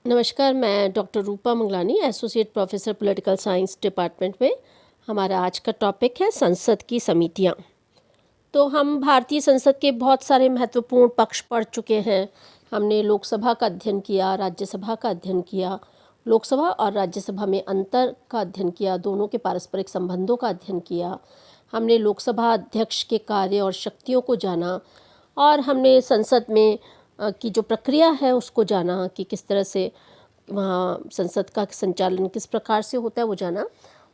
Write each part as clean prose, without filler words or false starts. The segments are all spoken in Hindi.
नमस्कार, मैं doctor Rupa Mangalani, associate professor political science department में। हमारा आज का टॉपिक है संसद की समितियां। तो हम भारतीय संसद के बहुत सारे महत्वपूर्ण पक्ष पढ़ चुके हैं। हमने लोकसभा का अध्ययन किया, राज्यसभा का अध्ययन किया, लोकसभा और राज्यसभा में अंतर का अध्ययन किया, दोनों के पारस्परिक संबंधों का अध्ययन किया। हमने लोकसभा अध्यक्ष के कार्य और शक्तियों को जाना, और हमने संसद में की जो प्रक्रिया है उसको जाना कि किस तरह से वहाँ संसद का संचालन किस प्रकार से होता है, वो जाना।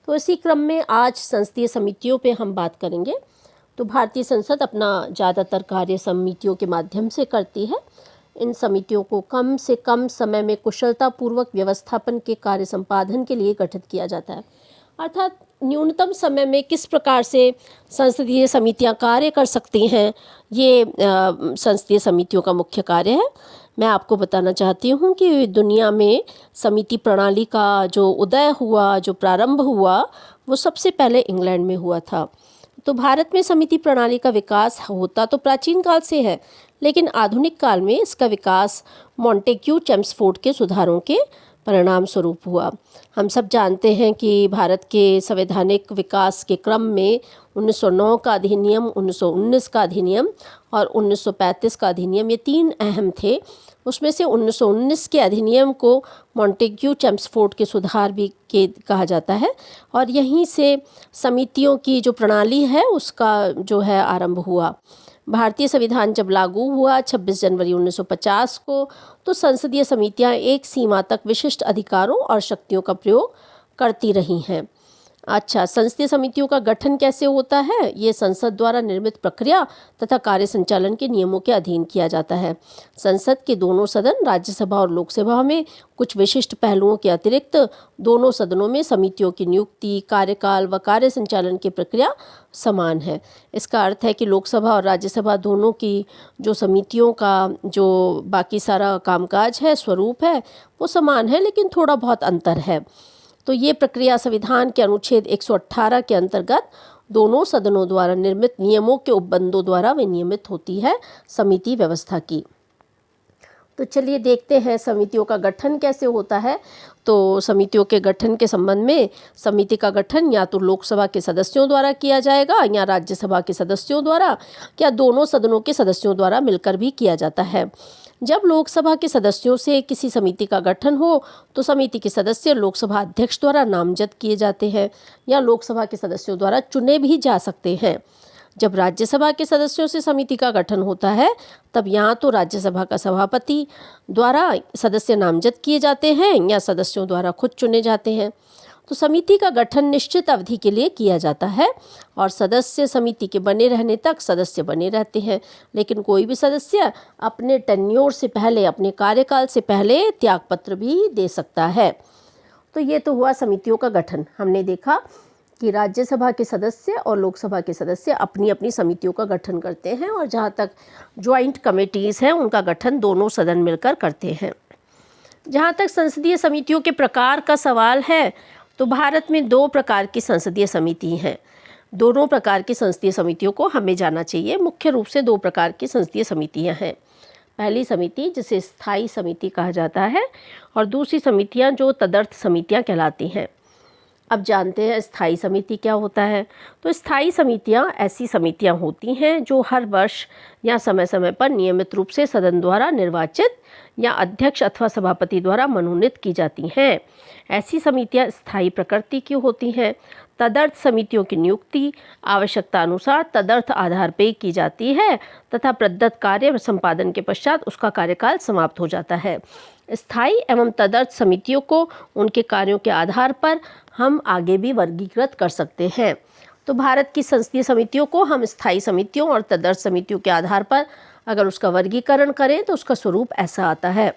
तो इसी क्रम में आज संसदीय समितियों पे हम बात करेंगे। तो भारतीय संसद अपना ज़्यादातर कार्य समितियों के माध्यम से करती है। इन समितियों को कम से कम समय में कुशलतापूर्वक व्यवस्थापन के कार्य संपादन के लिए गठित किया जाता है। अर्थात न्यूनतम समय में किस प्रकार से संसदीय समितियां कार्य कर सकती हैं, ये संसदीय समितियों का मुख्य कार्य है। मैं आपको बताना चाहती हूँ कि दुनिया में समिति प्रणाली का जो उदय हुआ, जो प्रारंभ हुआ, वो सबसे पहले इंग्लैंड में हुआ था। तो भारत में समिति प्रणाली का विकास होता तो प्राचीन काल से है, लेकिन आधुनिक काल में इसका विकास मॉन्टेग्यू चेम्सफोर्ड के सुधारों के परिणाम स्वरूप हुआ। हम सब जानते हैं कि भारत के संवैधानिक विकास के क्रम में 1909 का अधिनियम, 1919 का अधिनियम और 1935 का अधिनियम, ये तीन अहम थे। उसमें से 1919 के अधिनियम को मॉन्टेग्यू चेम्सफोर्ड के सुधार भी के कहा जाता है, और यहीं से समितियों की जो प्रणाली है उसका जो है आरंभ हुआ। भारतीय संविधान जब लागू हुआ 26 जनवरी 1950 को, तो संसदीय समितियां एक सीमा तक विशिष्ट अधिकारों और शक्तियों का प्रयोग करती रही हैं। अच्छा, संसदीय समितियों का गठन कैसे होता है? ये संसद द्वारा निर्मित प्रक्रिया तथा कार्य संचालन के नियमों के अधीन किया जाता है। संसद के दोनों सदन, राज्यसभा और लोकसभा में कुछ विशिष्ट पहलुओं के अतिरिक्त दोनों सदनों में समितियों की नियुक्ति, कार्यकाल व कार्य संचालन की प्रक्रिया समान है। इसका अर्थ है कि लोकसभा और राज्यसभा दोनों की जो समितियों का जो बाकी सारा कामकाज है, स्वरूप है, वो समान है, लेकिन थोड़ा बहुत अंतर है। तो ये प्रक्रिया संविधान के अनुच्छेद 118 के अंतर्गत दोनों सदनों द्वारा निर्मित नियमों के उपबंधों द्वारा विनियमित होती है समिति व्यवस्था की। तो चलिए देखते हैं समितियों का गठन कैसे होता है। तो समितियों के गठन के संबंध में समिति का गठन या तो लोकसभा के सदस्यों द्वारा किया जाएगा, या राज्यसभा के सदस्यों द्वारा, या दोनों सदनों के सदस्यों द्वारा मिलकर भी किया जाता है। जब लोकसभा के सदस्यों से किसी समिति का गठन हो तो समिति के सदस्य लोकसभा अध्यक्ष द्वारा नामजद किए जाते हैं, या लोकसभा के सदस्यों द्वारा चुने भी जा सकते हैं। जब राज्यसभा के सदस्यों से समिति का गठन होता है, तब यहाँ तो राज्यसभा का सभापति द्वारा सदस्य नामजद किए जाते हैं, या सदस्यों द्वारा खुद चुने जाते हैं। तो समिति का गठन निश्चित अवधि के लिए किया जाता है, और सदस्य समिति के बने रहने तक सदस्य बने रहते हैं। लेकिन कोई भी सदस्य अपने टेन्योर से पहले, अपने कार्यकाल से पहले त्यागपत्र भी दे सकता है। तो ये तो हुआ समितियों का गठन। हमने देखा कि राज्यसभा के सदस्य और लोकसभा के सदस्य अपनी अपनी समितियों का गठन करते हैं, और जहाँ तक ज्वाइंट कमेटीज़ हैं उनका गठन दोनों सदन मिलकर करते हैं। जहाँ तक संसदीय समितियों के प्रकार का सवाल है, तो भारत में दो प्रकार की संसदीय समिति हैं। दोनों प्रकार की संसदीय समितियों को हमें जाना चाहिए। मुख्य रूप से दो प्रकार की संसदीय समितियाँ हैं। पहली समिति जिसे स्थायी समिति कहा जाता है, और दूसरी समितियाँ जो तदर्थ समितियाँ कहलाती हैं। अब जानते हैं स्थायी समिति क्या होता है। तो स्थायी समितियां ऐसी समितियां होती हैं जो हर वर्ष या समय समय पर नियमित रूप से सदन द्वारा निर्वाचित या अध्यक्ष अथवा सभापति द्वारा मनोनीत की जाती हैं। ऐसी समितियां स्थायी प्रकृति की होती हैं। तदर्थ समितियों की नियुक्ति आवश्यकता अनुसार तदर्थ आधार पर की जाती है, तथा प्रदत्त कार्य संपादन के पश्चात उसका कार्यकाल समाप्त हो जाता है। स्थायी एवं तदर्थ समितियों को उनके कार्यों के आधार पर हम आगे भी वर्गीकृत कर सकते हैं। तो भारत की संसदीय समितियों को हम स्थायी समितियों और तदर्थ समितियों के आधार पर अगर उसका वर्गीकरण करें तो उसका स्वरूप ऐसा आता है।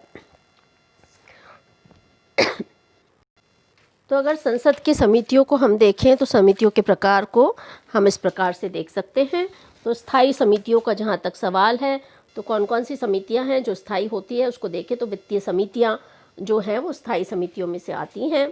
तो अगर संसद की समितियों को हम देखें तो समितियों के प्रकार को हम इस प्रकार से देख सकते हैं। तो स्थायी समितियों का जहाँ तक सवाल है, तो कौन कौन सी समितियां हैं जो स्थायी होती है उसको देखें। तो वित्तीय समितियां जो हैं वो स्थायी समितियों में से आती हैं।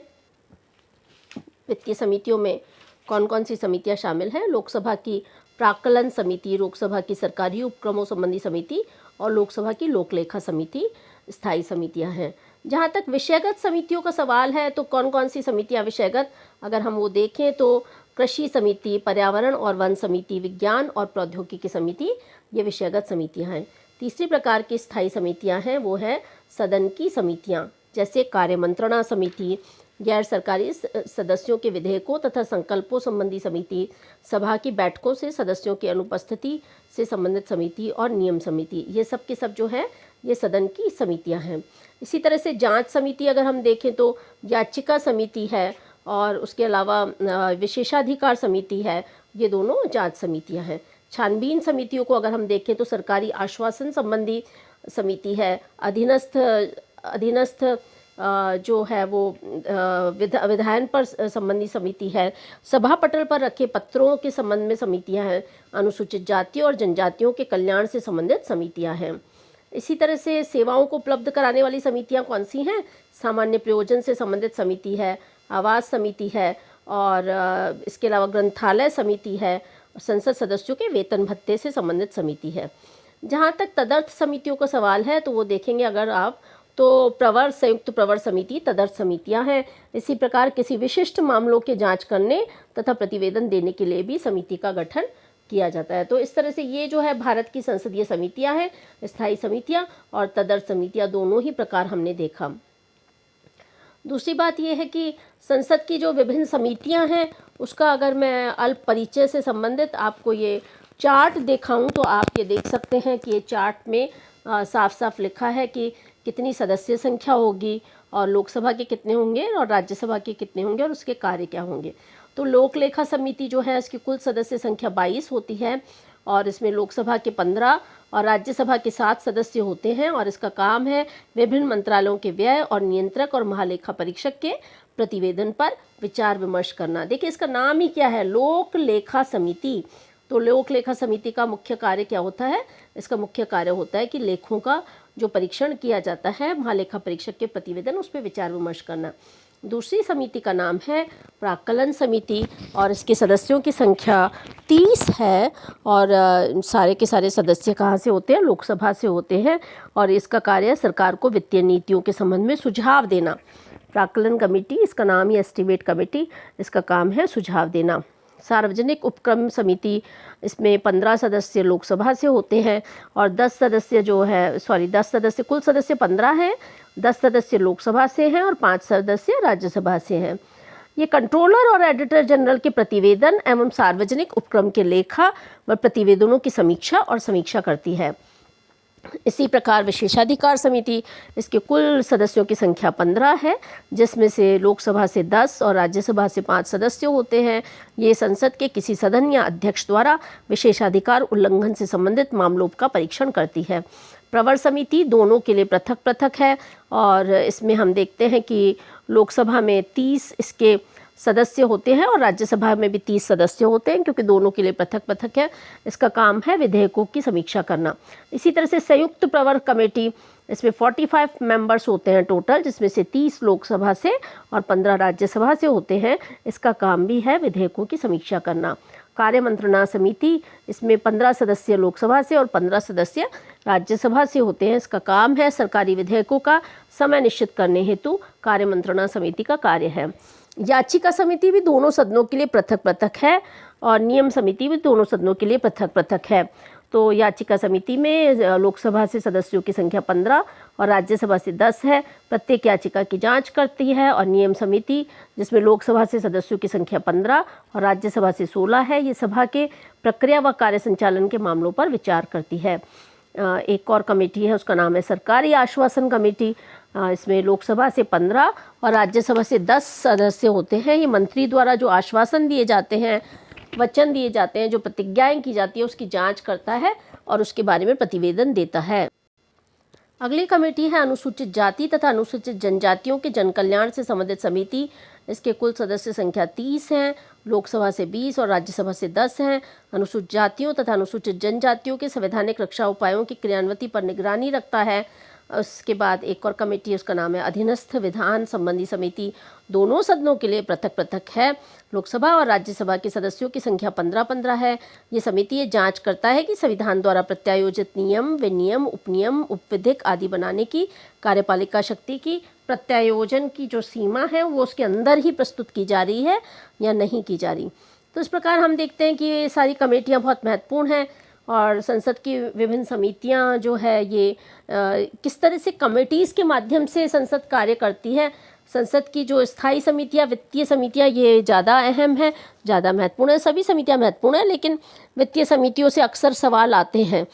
वित्तीय समितियों में कौन कौन सी समितियां शामिल हैं? लोकसभा की प्राक्कलन समिति, लोकसभा की सरकारी उपक्रमों संबंधी समिति और लोकसभा की लोकलेखा समिति स्थायी समितियां हैं। जहाँ तक विषयगत समितियों का सवाल है तो कौन कौन सी समितियाँ विषयगत, अगर हम वो देखें तो कृषि समिति, पर्यावरण और वन समिति, विज्ञान और प्रौद्योगिकी समिति, ये विषयगत समितियाँ हैं। तीसरी प्रकार की स्थायी समितियाँ हैं वो है सदन की समितियाँ, जैसे कार्य मंत्रणा समिति, गैर सरकारी सदस्यों के विधेयकों तथा संकल्पों संबंधी समिति, सभा की बैठकों से सदस्यों की अनुपस्थिति से संबंधित समिति और नियम समिति, ये सब के सब जो है ये सदन की समितियां हैं। इसी तरह से जांच समिति अगर हम देखें तो याचिका समिति है और उसके अलावा विशेषाधिकार समिति है, ये दोनों जांच समितियां हैं। छानबीन समितियों को अगर हम देखें तो सरकारी आश्वासन संबंधी समिति है, अधीनस्थ जो है वो विधायन पर संबंधी समिति है, सभा पटल पर रखे पत्रों के संबंध में समितियां हैं, अनुसूचित जातियों और जनजातियों के कल्याण से संबंधित समितियां हैं। इसी तरह से सेवाओं को उपलब्ध कराने वाली समितियां कौन सी हैं? सामान्य प्रयोजन से संबंधित समिति है, आवास समिति है और इसके अलावा ग्रंथालय समिति है, संसद सदस्यों के वेतन भत्ते से संबंधित समिति है। जहाँ तक तदर्थ समितियों का सवाल है तो वो देखेंगे अगर आप तो प्रवर, संयुक्त प्रवर समिति तदर्थ समितियां हैं। इसी प्रकार किसी विशिष्ट मामलों के जांच करने तथा प्रतिवेदन देने के लिए भी समिति का गठन किया जाता है। तो इस तरह से ये जो है भारत की संसदीय समितियां हैं, स्थायी समितियां और तदर्थ समितियां, दोनों ही प्रकार हमने देखा। दूसरी बात यह है कि संसद की जो विभिन्न समितियां हैं उसका अगर मैं अल्प परिचय से संबंधित आपको ये चार्ट दिखाऊं तो आप ये देख सकते हैं कि ये चार्ट में साफ साफ लिखा है कि कितनी सदस्य संख्या होगी और लोकसभा के कितने होंगे और राज्यसभा के कितने होंगे और उसके कार्य क्या होंगे। तो लोक लेखा समिति जो है इसकी कुल सदस्य संख्या 22 होती है और इसमें लोकसभा के 15 और राज्यसभा के 7 सदस्य होते हैं और इसका काम है विभिन्न मंत्रालयों के व्यय और नियंत्रक और महालेखा परीक्षक के प्रतिवेदन पर विचार विमर्श करना। देखिए इसका नाम ही क्या है, लोक लेखा समिति। तो लोक लेखा समिति का मुख्य कार्य क्या होता है? इसका मुख्य कार्य होता है कि लेखों का जो परीक्षण किया जाता है, महालेखा परीक्षक के प्रतिवेदन, उस पर विचार विमर्श करना। दूसरी समिति का नाम है प्राक्कलन समिति और इसके सदस्यों की संख्या 30 है और सारे के सारे सदस्य कहाँ से होते हैं? लोकसभा से होते हैं और इसका कार्य सरकार को वित्तीय नीतियों के संबंध में सुझाव देना। प्राक्कलन कमेटी, इसका नाम ही एस्टीमेट कमेटी, इसका काम है सुझाव देना। सार्वजनिक उपक्रम समिति, इसमें 15 सदस्य लोकसभा से होते हैं और 10 सदस्य जो है 10 सदस्य, कुल सदस्य 15 हैं, 10 सदस्य लोकसभा से हैं और 5 सदस्य राज्यसभा से हैं। ये कंट्रोलर और एडिटर जनरल के प्रतिवेदन एवं सार्वजनिक उपक्रम के लेखा व प्रतिवेदनों की समीक्षा और समीक्षा करती है। इसी प्रकार विशेषाधिकार समिति, इसके कुल सदस्यों की संख्या 15 है, जिसमें से लोकसभा से 10 और राज्यसभा से 5 सदस्य होते हैं। ये संसद के किसी सदन या अध्यक्ष द्वारा विशेषाधिकार उल्लंघन से संबंधित मामलों का परीक्षण करती है। प्रवर समिति दोनों के लिए पृथक पृथक है और इसमें हम देखते हैं कि लोकसभा में 30 इसके सदस्य होते हैं और राज्यसभा में भी 30 सदस्य होते हैं, क्योंकि दोनों के लिए पृथक पृथक है। इसका काम है विधेयकों की समीक्षा करना। इसी तरह से संयुक्त प्रवर कमेटी, इसमें 45 मेंबर्स होते हैं टोटल, जिसमें से 30 लोकसभा से और 15 राज्यसभा से होते हैं। इसका काम भी है विधेयकों की समीक्षा करना। कार्य मंत्रणा समिति, इसमें 15 सदस्य लोकसभा से और 15 सदस्य राज्यसभा से होते हैं। इसका काम है सरकारी विधेयकों का समय निश्चित करने हेतु कार्य मंत्रणा समिति का कार्य है। याचिका समिति भी दोनों सदनों के लिए पृथक पृथक है और नियम समिति भी दोनों सदनों के लिए पृथक पृथक है। तो याचिका समिति में लोकसभा से सदस्यों की संख्या 15 और राज्यसभा से 10 है, प्रत्येक याचिका की जांच करती है। और नियम समिति, जिसमें लोकसभा से सदस्यों की संख्या 15 और राज्यसभा से 16 है, ये सभा के प्रक्रिया व कार्य संचालन के मामलों पर विचार करती है। एक और कमेटी है, उसका नाम है सरकारी आश्वासन कमेटी। इसमें लोकसभा से 15 और राज्यसभा से 10 सदस्य होते हैं। ये मंत्री द्वारा जो आश्वासन दिए जाते हैं, वचन दिए जाते हैं, जो प्रतिज्ञाएं की जाती है, उसकी जांच करता है और उसके बारे में प्रतिवेदन देता है। अगली कमेटी है अनुसूचित जाति तथा अनुसूचित जनजातियों के जनकल्याण से संबंधित समिति। इसके कुल सदस्य संख्या 30 हैं, लोकसभा से 20 और राज्यसभा से 10 हैं। अनुसूचित जातियों तथा अनुसूचित जनजातियों के संवैधानिक रक्षा उपायों की क्रियान्विति पर निगरानी रखता है। उसके बाद एक और कमेटी, उसका नाम है अधीनस्थ विधान संबंधी समिति। दोनों सदनों के लिए पृथक पृथक है। लोकसभा और राज्यसभा के सदस्यों की संख्या 15-15 है। ये समिति ये जांच करता है कि संविधान द्वारा प्रत्यायोजित नियम, विनियम, उपनियम, उपविधिक आदि बनाने की कार्यपालिका शक्ति की प्रत्यायोजन की जो सीमा है वो उसके अंदर ही प्रस्तुत की जा रही है या नहीं की जा रही। तो इस प्रकार हम देखते हैं कि ये सारी कमेटियाँ बहुत महत्वपूर्ण हैं और संसद की विभिन्न समितियाँ जो है ये किस तरह से कमेटीज़ के माध्यम से संसद कार्य करती है। संसद की जो स्थायी समितियाँ, वित्तीय समितियाँ, ये ज़्यादा अहम है, ज़्यादा महत्वपूर्ण है। सभी समितियाँ महत्वपूर्ण हैं, लेकिन वित्तीय समितियों से अक्सर सवाल आते हैं।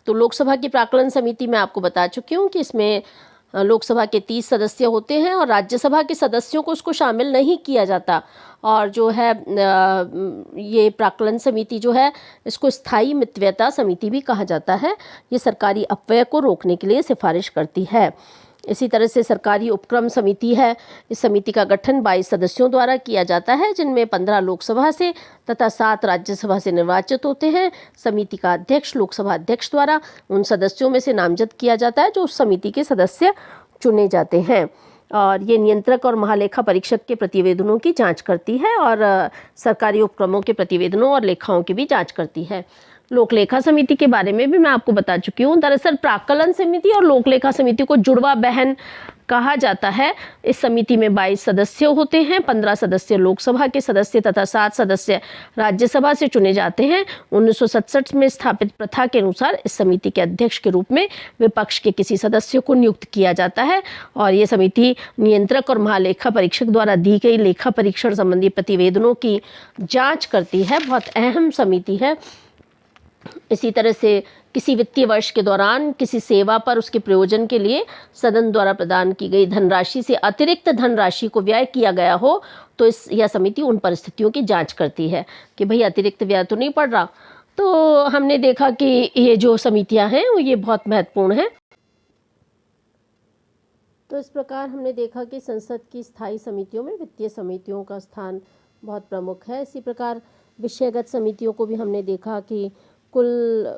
तो लोकसभा की प्राक्कलन समिति मैं आपको बता चुकी हूँ कि इसमें लोकसभा के 30 सदस्य होते हैं और राज्यसभा के सदस्यों को उसको शामिल नहीं किया जाता। और जो है ये प्राक्कलन समिति जो है इसको स्थायी मितव्ययता समिति भी कहा जाता है। ये सरकारी अपव्यय को रोकने के लिए सिफारिश करती है। इसी तरह से सरकारी उपक्रम समिति है। इस समिति का गठन 22 सदस्यों द्वारा किया जाता है, जिनमें 15 लोकसभा से तथा 7 राज्यसभा से निर्वाचित होते हैं। समिति का अध्यक्ष लोकसभा अध्यक्ष द्वारा उन सदस्यों में से नामजद किया जाता है जो उस समिति के सदस्य चुने जाते हैं। और ये नियंत्रक और महालेखा परीक्षक के प्रतिवेदनों की जांच करती है और सरकारी उपक्रमों के प्रतिवेदनों और लेखाओं की भी जांच करती है। लोक लेखा समिति के बारे में भी मैं आपको बता चुकी हूँ। दरअसल प्राक्कलन समिति और लोक लेखा समिति को जुड़वा बहन कहा जाता है। इस समिति में 22 सदस्य होते हैं, 15 सदस्य लोकसभा के सदस्य तथा 7 सदस्य राज्यसभा से चुने जाते हैं। 1967 में स्थापित प्रथा के अनुसार इस समिति के अध्यक्ष के रूप में विपक्ष के किसी सदस्य को नियुक्त किया जाता है और ये समिति नियंत्रक और महालेखा परीक्षक द्वारा दी गई लेखा परीक्षण संबंधी प्रतिवेदनों की जाँच करती है। बहुत अहम समिति है। इसी तरह से किसी वित्तीय वर्ष के दौरान किसी सेवा पर उसके प्रयोजन के लिए सदन द्वारा प्रदान की गई धनराशि से अतिरिक्त धनराशि को व्यय किया गया हो तो यह समिति उन परिस्थितियों की जांच करती है कि भाई अतिरिक्त व्यय तो नहीं पड़ रहा। तो हमने देखा कि ये जो समितियां हैं वो ये बहुत महत्वपूर्ण हैं। तो इस प्रकार हमने देखा कि संसद की स्थायी समितियों में वित्तीय समितियों का स्थान बहुत प्रमुख है। इसी प्रकार विषयगत समितियों को भी हमने देखा कि कुल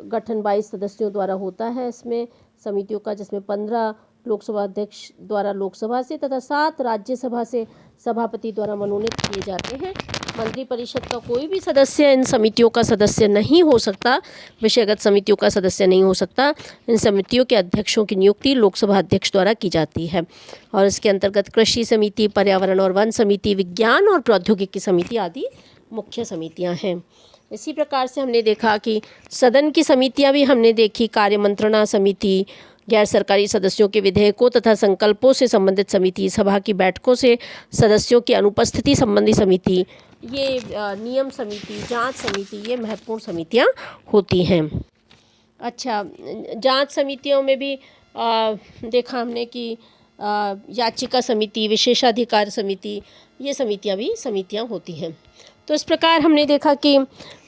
गठन 22 सदस्यों द्वारा होता है इसमें समितियों का, जिसमें 15 लोकसभा अध्यक्ष द्वारा लोकसभा से तथा 7 राज्यसभा से सभापति द्वारा मनोनीत किए जाते हैं। मंत्रिपरिषद का कोई भी सदस्य इन समितियों का सदस्य नहीं हो सकता, विषयगत समितियों का सदस्य नहीं हो सकता। इन समितियों के अध्यक्षों की नियुक्ति लोकसभा अध्यक्ष द्वारा की जाती है और इसके अंतर्गत कृषि समिति, पर्यावरण और वन समिति, विज्ञान और प्रौद्योगिकी समिति आदि मुख्य समितियां हैं। इसी प्रकार से हमने देखा कि सदन की समितियां भी हमने देखी। कार्य मंत्रणा समिति, गैर सरकारी सदस्यों के विधेयकों तथा संकल्पों से संबंधित समिति, सभा की बैठकों से सदस्यों की अनुपस्थिति संबंधी समिति, ये नियम समिति, जांच समिति, ये महत्वपूर्ण समितियां होती हैं। अच्छा, जांच समितियों में भी देखा हमने कि याचिका समिति, विशेषाधिकार समिति, ये समितियां होती हैं। तो इस प्रकार हमने देखा कि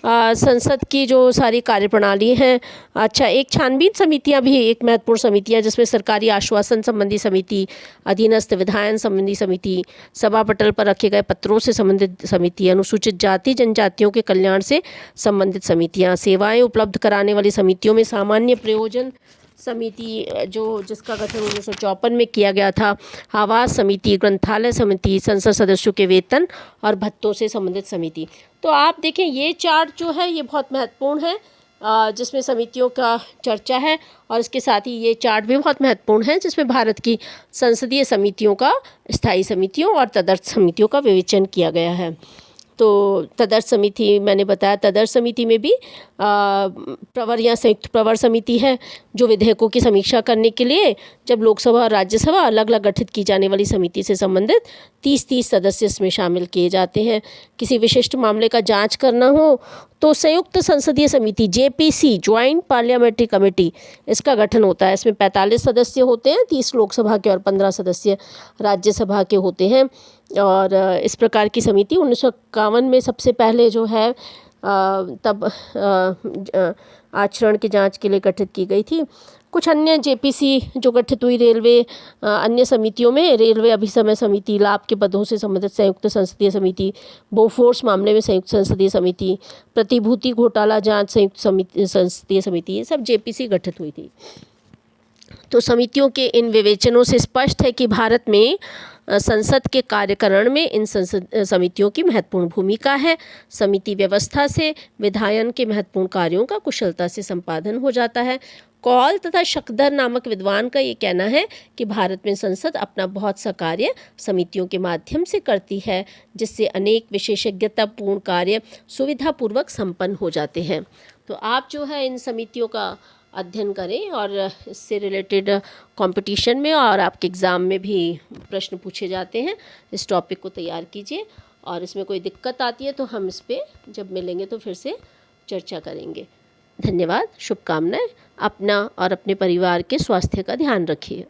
संसद की जो सारी कार्यप्रणाली हैं। अच्छा, एक छानबीन समितियां भी एक महत्वपूर्ण समितियां, जिसमें सरकारी आश्वासन संबंधी समिति, अधीनस्थ विधायन संबंधी समिति, सभा पटल पर रखे गए पत्रों से संबंधित समिति, अनुसूचित जाति जनजातियों के कल्याण से संबंधित समितियां, सेवाएं उपलब्ध कराने वाली समितियों में सामान्य प्रयोजन समिति जिसका गठन 1954 में किया गया था, आवास समिति, ग्रंथालय समिति, संसद सदस्यों के वेतन और भत्तों से संबंधित समिति। तो आप देखें ये चार्ट जो है ये बहुत महत्वपूर्ण है, जिसमें समितियों का चर्चा है और इसके साथ ही ये चार्ट भी बहुत महत्वपूर्ण है जिसमें भारत की संसदीय समितियों का, स्थायी समितियों और तदर्थ समितियों का विवेचन किया गया है। तो तदर्थ समिति मैंने बताया, तदर्थ समिति में भी प्रवर या संयुक्त प्रवर समिति है जो विधेयकों की समीक्षा करने के लिए जब लोकसभा और राज्यसभा अलग अलग गठित की जाने वाली समिति से संबंधित 30-30 सदस्य इसमें शामिल किए जाते हैं। किसी विशिष्ट मामले का जांच करना हो तो संयुक्त संसदीय समिति JPC, ज्वाइंट पार्लियामेंट्री कमेटी, इसका गठन होता है। इसमें 45 सदस्य होते हैं, 30 लोकसभा के और 15 सदस्य राज्यसभा के होते हैं। और इस प्रकार की समिति 1951 में सबसे पहले जो है तब आचरण की जांच के लिए गठित की गई थी। कुछ अन्य JPC जो गठित हुई रेलवे अन्य समितियों में रेलवे अभिसमय समिति, लाभ के पदों से संबंधित संयुक्त संसदीय समिति, बोफोर्स मामले में संयुक्त संसदीय समिति, प्रतिभूति घोटाला जांच संयुक्त संसदीय समिति, ये सब JPC गठित हुई थी। तो समितियों के इन विवेचनों से स्पष्ट है कि भारत में संसद के कार्यकरण में इन समितियों की महत्वपूर्ण भूमिका है। समिति व्यवस्था से विधायन के महत्वपूर्ण कार्यों का कुशलता से संपादन हो जाता है। कौल तथा शकदर नामक विद्वान का ये कहना है कि भारत में संसद अपना बहुत सा कार्य समितियों के माध्यम से करती है, जिससे अनेक विशेषज्ञतापूर्ण कार्य सुविधापूर्वक संपन्न हो जाते हैं। तो आप जो है इन समितियों का अध्ययन करें और इससे रिलेटेड कंपटीशन में और आपके एग्ज़ाम में भी प्रश्न पूछे जाते हैं। इस टॉपिक को तैयार कीजिए और इसमें कोई दिक्कत आती है तो हम इस पर जब मिलेंगे तो फिर से चर्चा करेंगे। धन्यवाद, शुभकामनाएं। अपना और अपने परिवार के स्वास्थ्य का ध्यान रखिए।